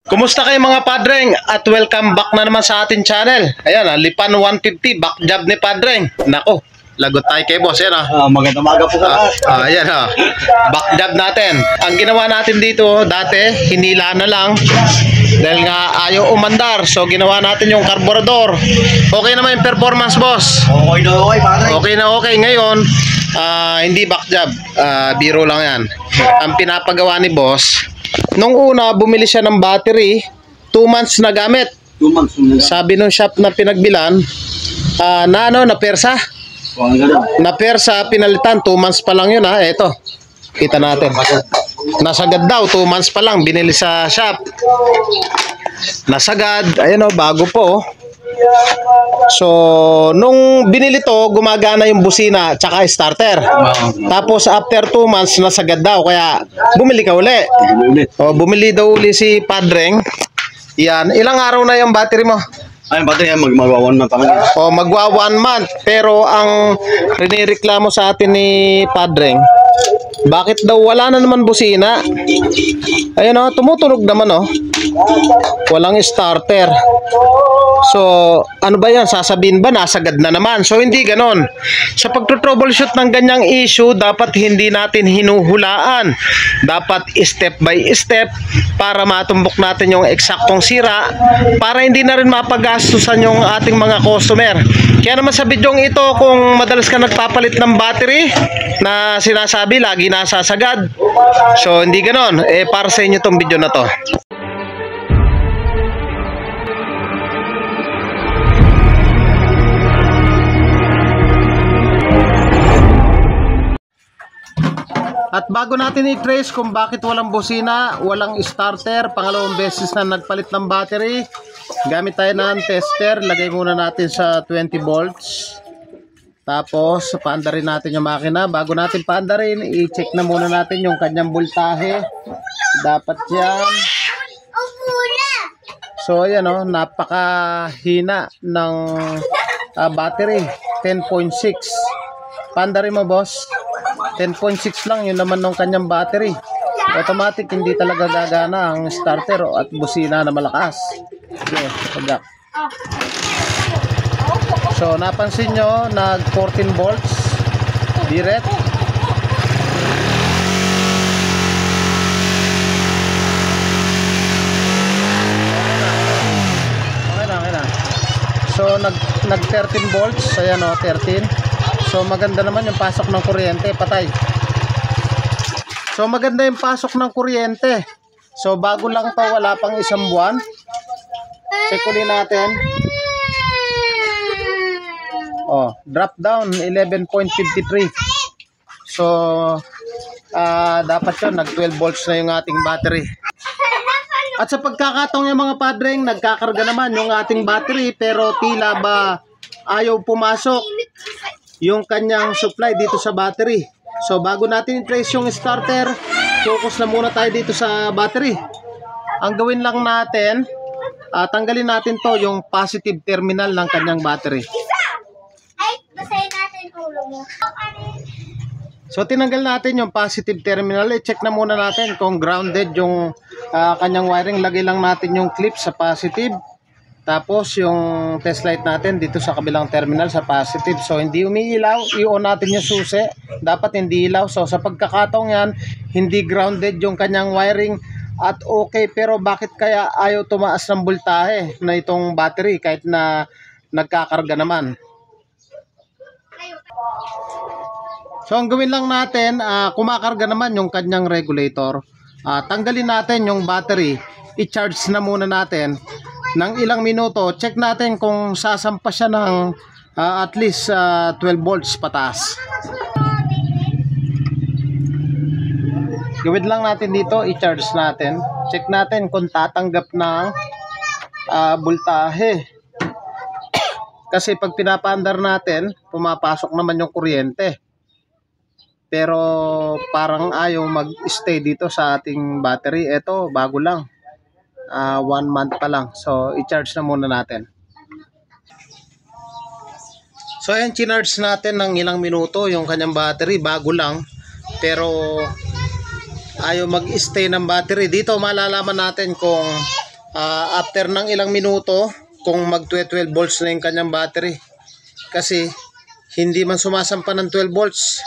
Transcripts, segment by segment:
Kumusta kayo mga padreng at welcome back na naman sa ating channel. Ayan, Lipan 150 back job ni padreng. Nako, lagot tayo kay boss. Ayan, Magandang umaga po sa lahat. ayan, back job natin. Ang ginawa natin dito dati, hinila na lang dahil nga ayaw umandar. So ginawa natin yung karburador. Okay naman yung performance, boss. Okay na okay, padre. Okay na okay. Ngayon, hindi back job, biro lang yan. Ang pinapagawa ni boss, nung una bumili siya ng battery, 2 months na gamit. 2 months na. Sabi nung shop na pinagbilan, na persa. Na persa, pinalitan, 2 months pa lang yun ha. Eto, kita natin. Nasagad daw, 2 months pa lang, binili sa shop. Nasagad, ayan o, bago po. So, nung binili to, gumagana yung busina tsaka starter. Tapos after 2 months, nasagad daw. Kaya bumili ka uli. O, bumili daw uli si padreng. Yan, ilang araw na yung battery mo? Ay, padre, magwa 1 month pa lang. O, magwa 1 month. Pero ang rinireklamo sa atin ni padreng, bakit daw wala na naman busina? Ayun o, tumutunog naman o. Walang starter. So, ano ba yan? Sasabihin ba nasagad na naman? So, hindi ganon. Sa pagtroubleshoot ng ganyang issue, dapat hindi natin hinuhulaan. Dapat step by step para matumbok natin yung eksaktong sira para hindi na rin mapagastusan yung ating mga customer. Kaya naman sa bidyong ito, kung madalas ka nagpapalit ng battery na sinasabi lagi nasasagad, so hindi ganon. Para sa inyo tong video na to. At bago natin i-trace kung bakit walang busina, walang starter, pangalawang beses na nagpalit ng battery, gamit tayo ng tester. Lagay muna natin sa 20 volts. Tapos paandarin natin yung makina. Bago natin paandarin, i-check na muna natin yung kanyang voltahe. Dapat yan. So ayan o, napakahina ng battery, 10.6. Paandarin mo, boss. 10.6 lang, yun naman ng kanyang battery. Automatic, hindi talaga gagana ang starter at busina na malakas. Okay, pagak. So, napansin nyo, nag 14 volts. Direct. Okay na. So, nag 13 volts. Ayan o, 13. So maganda naman yung pasok ng kuryente, patay. So maganda yung pasok ng kuryente. So bago lang to, wala pang 1 buwan. Check ulit natin. Oh, drop down 11.53. So dapat yun, nag 12 volts na yung ating battery. At sa pagkakataong yung mga padreng, nagkakarga naman yung ating battery pero tila ba ayaw pumasok yung kanyang supply dito sa battery. So bago natin i-trace yung starter, focus na muna tayo dito sa battery. Ang gawin lang natin, tanggalin natin to yung positive terminal ng kanyang battery. So tinanggal natin yung positive terminal. I-check na muna natin kung grounded yung kanyang wiring. Lagay lang natin yung clip sa positive. Tapos yung test light natin dito sa kabilang terminal sa positive. So hindi umiilaw, i-on natin yung susi. Dapat hindi ilaw. So sa pagkakataong yan, hindi grounded yung kanyang wiring at okay. Pero bakit kaya ayaw tumaas ng voltahe na itong battery kahit na nagkakarga naman? So ang gawin lang natin, kumakarga naman yung kanyang regulator. Tanggalin natin yung battery. I-charge na muna natin ng ilang minuto. Check natin kung sasampa siya ng at least 12 volts pataas. Gawin lang natin dito, i-charge natin. Check natin kung tatanggap ng voltahe. Kasi pag pinapaandar natin, pumapasok naman yung kuryente. Pero parang ayaw mag-stay dito sa ating battery. Ito, bago lang. 1 month pa lang. So, i-charge na muna natin. So, ayan, chinarge natin ng ilang minuto yung kanyang battery. Bago lang. Pero, ayaw mag-stay ng battery. Dito malalaman natin kung after ng ilang minuto kung mag 12 volts na yung kanyang battery. Kasi hindi man sumasampa ng 12 volts.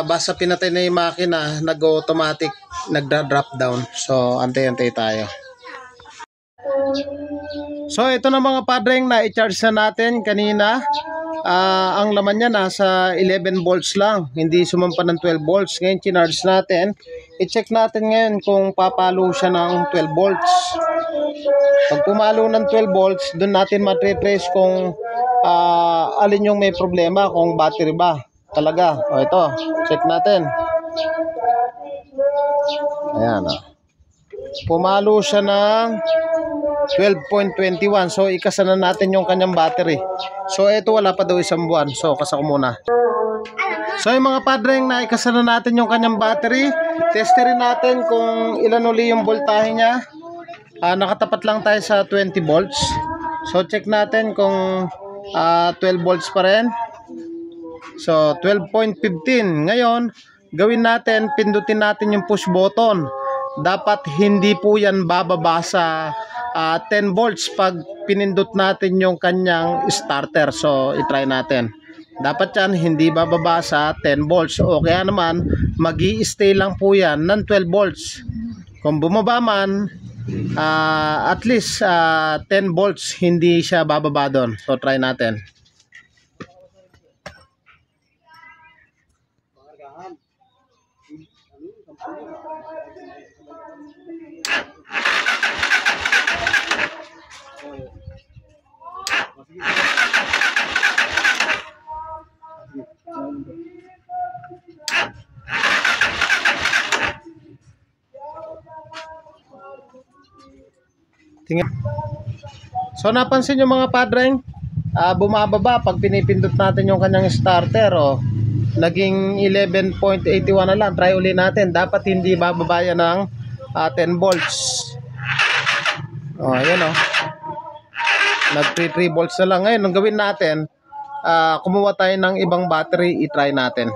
Basta pinatay na yung makina, nag-automatic, nagda-drop down. So antay-antay tayo. So ito na mga padreng, na i-charge na natin kanina. Ang laman niya nasa 11 volts lang, hindi sumampa ng 12 volts. Ngayon chinarge natin. I-check natin ngayon kung papalo siya ng 12 volts. Pag pumalo ng 12 volts, doon natin ma-trace kung alin yung may problema, kung battery ba talaga. O ito, check natin. Ayan o. Pumalo siya ng 12.21. So ikasa na natin yung kanyang battery. So ito wala pa daw isang buwan. So kasa ko muna. So yung mga padreng, na ikasa na natin yung kanyang battery. Testerin natin kung ilan uli yung voltahe niya. Nakatapat lang tayo sa 20 volts. So check natin kung 12 volts pa rin. So 12.15. Ngayon gawin natin, pindutin natin yung push button. Dapat hindi po yan bababa sa 10 volts pag pinindot natin yung kanyang starter. So itry natin. Dapat yan hindi bababa sa 10 volts. O kaya naman magi-stay lang po yan ng 12 volts. Kung bumaba man, at least 10 volts, hindi siya bababa doon. So try natin. Tingnan. So napansin nyo mga padreng, bumababa pag pinipindot natin yung kanyang starter. Naging 11.81 na lang. Try uli natin. Dapat hindi bababa yan ng 10 volts. Ayan nag 3 volts na lang. Ngayon ang gawin natin, kumuha tayo ng ibang battery, i-try natin.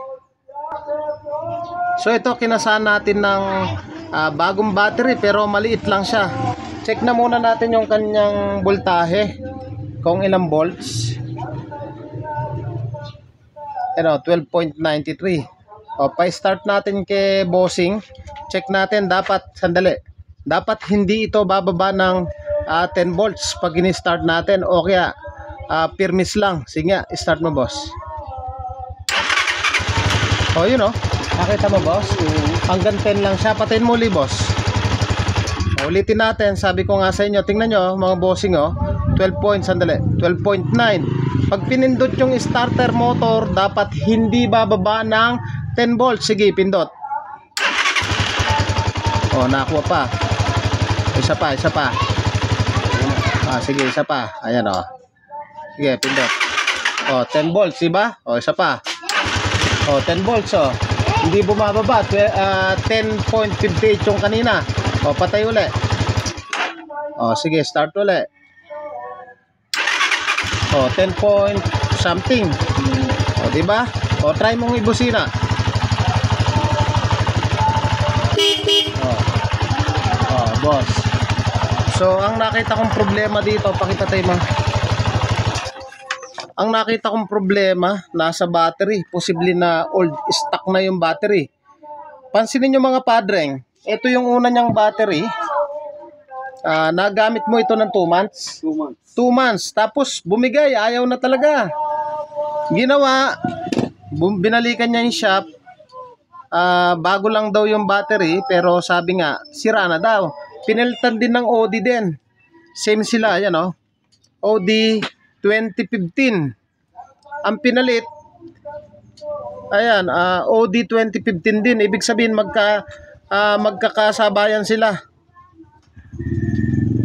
So ito, kinasaan natin ng bagong battery pero maliit lang siya. Check na muna natin yung kanyang voltahe, kung ilang volts. 12.93. Pa-start natin kay bossing. Check natin, dapat hindi ito bababa ng 10 volts pag ini-start natin, o kaya firmis lang. Sige nga, start mo boss. Yun nakita mo boss, hanggang 10 lang siya. Patayin mo uli boss. Ulitin natin, sabi ko nga sa inyo, tingnan nyo mga bossing 12.9. Pag pinindot yung starter motor, dapat hindi bababa ng 10 volts. Sige, pindot. Nakakuha pa. Isa pa. Sige, isa pa. Ayan Sige, pindot. 10 volts, diba? Isa pa. 10 volts hindi bumababa. 10.58 yung kanina. Patay uli. Sige, start uli. 10 point something. Diba? Try mong ibusina. Boss. So, ang nakita kong problema dito, pakita tayo mo. Ang nakita kong problema, nasa battery. Posible na old stock na yung battery. Pansinin nyo mga padreng, ito yung una niyang battery. Nagamit mo ito ng 2 months? 2 months. Tapos bumigay, ayaw na talaga. Ginawa, binalikan niya yung shop. Bago lang daw yung battery, pero sabi nga, sira na daw. Pinalitan din ng OD din. Same sila, yan OD 2015. Ang pinalit, ayan, OD 2015 din. Ibig sabihin magkakasabayan sila.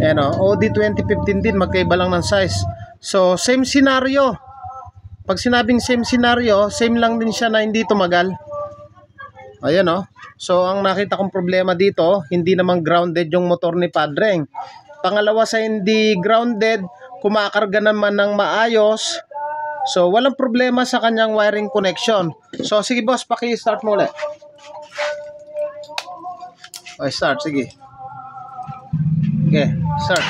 Ayan OD 2015 din, magkaiba lang ng size. So same scenario. Pag sinabing same scenario, same lang din siya na hindi tumagal. Ayan So ang nakita kong problema dito, hindi naman grounded yung motor ni Padreng. Pangalawa, sa hindi grounded, kumakarga naman ng maayos. So walang problema sa kanyang wiring connection. So sige boss, paki-start mo ulit. Start, sige. Okay, start.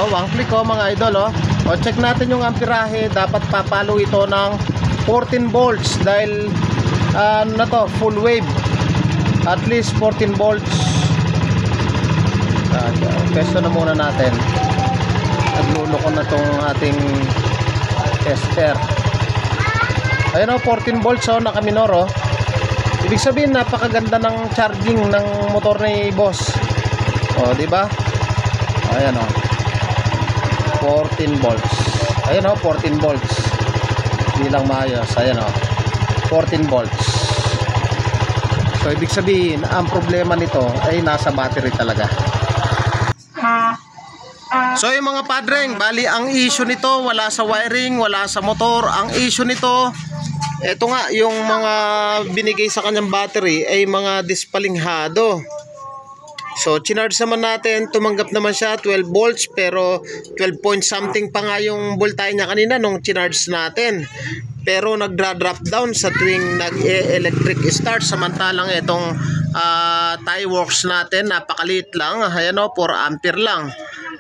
Oh, one click mga idol O check natin yung amperahe. Dapat papalo ito ng 14 volts dahil na to, full wave. At least 14 volts. Pesto na muna natin. Nagluloko na tong ating tester. Ayun 14 volts naka minor Ibig sabihin napakaganda ng charging ng motor ni boss. Di ba? Ayan 14 volts. Ayan 14 volts. Hindi lang maayos. Ayan 14 volts. So ibig sabihin ang problema nito ay nasa battery talaga. So yung mga padreng, bali ang issue nito wala sa wiring, wala sa motor. Ang issue nito, eto nga, yung mga binigay sa kanyang battery ay mga dispalinghado. So chinarge naman natin, tumanggap naman siya 12 volts pero 12 point something pa nga yung voltage niya kanina nung chinarge natin. Pero nagdra-drop down sa tuwing nag-electric start, samantalang itong tie works natin napakaliit lang. Ayan 4 ampere lang.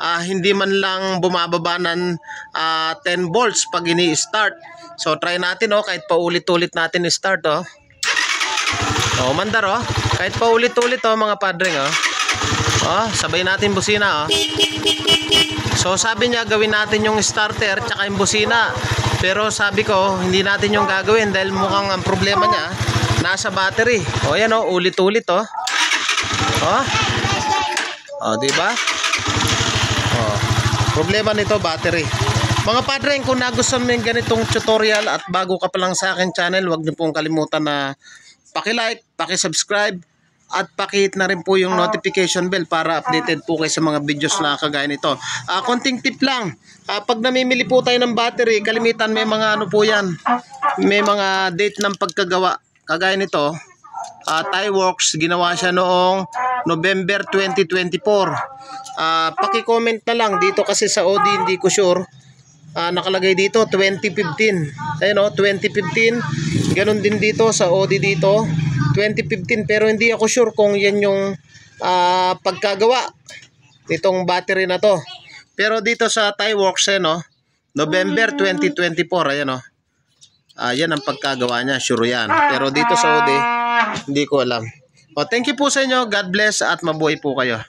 Hindi man lang bumababa ng 10 volts pag ini-start. So try natin kahit paulit-ulit natin i-start mandar kahit paulit-ulit mga padreng sabay natin busina So sabi niya gawin natin yung starter tsaka yung busina. Pero sabi ko hindi natin yung gagawin dahil mukhang ang problema niya nasa battery. Yan ulit-ulit diba? Problema nito battery. Mga padreng, kung nagustuhan mo yung ganitong tutorial at bago ka pa lang sa akin channel, huwag niyo pong kalimutan na paki-like, paki-subscribe at paki-hit na rin po yung notification bell para updated po kayo sa mga videos na kagaya nito. Konting tip lang, pag namimili po tayo ng battery, kalimitan may mga po yan, may mga date ng pagkagawa. Kagaya nito, tie works, ginawa siya noong November 2024. Paki-comment na lang dito kasi sa OD hindi ko sure. Nakalagay dito 2015. Ayun 2015. Ganon din dito sa OD dito 2015 pero hindi ako sure kung yan yung pagkagawa nitong battery na to. Pero dito sa tie works November 2024 ayan yan ang pagkagawa niya, sure yan. Pero dito sa OD hindi ko alam. Thank you po sa inyo. God bless at mabuhay po kayo.